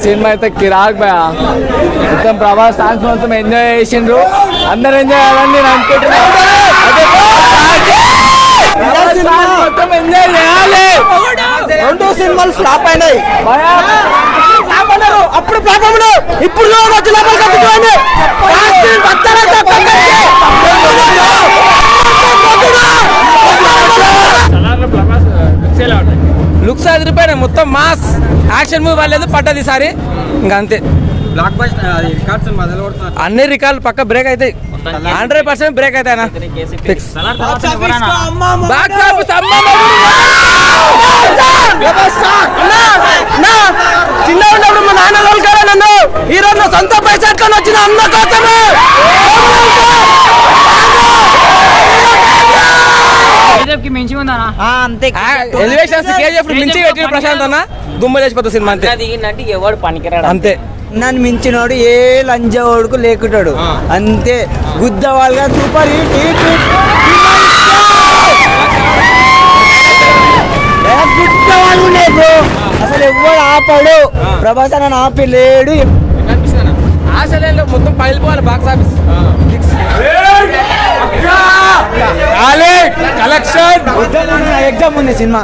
Cinema అయితే కిరాక్ భయ మొత్తం ప్రభాస్ డాన్స్ మొత్తం ఎంజాయ్ చేసిండ్రు. అందరు ఎంజాయ్ చేయాలని నేను అనుకుంటున్నాను. మొత్తం ఎంజాయ్ చేయాలి. రెండు సినిమాలు ఫ్లాప్ అయినాయి. అప్పుడు పాపములు ఇప్పుడు లుక్స్ అదిరిపోయినాయి. మొత్తం మాస్ యాక్షన్ మూవీ వాళ్ళేది పడ్డది ఈసారి. ఇంకా అంతే, అన్ని రికార్డులు పక్క బ్రేక్ అవుతాయి. 100% బ్రేక్ అవుతాయి. చిన్న ఉన్నప్పుడు మా నాన్న తోలుకోలే నన్ను. ఈ రోజు నా సొంత పైసా వచ్చిన అన్న కోసమే. ఎలివేషన్స్ కేజీఎఫ్ మించి పెట్టిన ప్రశాంత్ అన్న దుమ్ము చేసిపోతుంది సినిమా. అంతే, ఎవడు పనికిరాడు. అంతే. నన్ను మించినోడు ఏ లంజోడుకు లేకుంటాడు. అంతే, గుద్దవాళ్ళుగా సూపర్ హిట్ హిట్ గుద్దవాళ్ళు లేదు. అసలు ఎవడు ఆపాడు? ప్రభాస్ అన్న ఆపలేడు. ఆశలో మొత్తం పగిలిపోవాలి బాక్స్ ఆఫీస్. కలెక్షన్ ఎగ్జామ్ ఉంది సినిమా.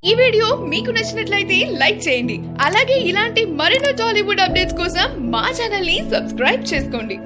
ఈ వీడియో మీకు నచ్చినట్లయితే లైక్ చేయండి. అలాగే ఇలాంటి మరిన్ని టాలీవుడ్ అప్డేట్స్ కోసం మా ఛానల్ ని సబ్స్క్రైబ్ చేసుకోండి.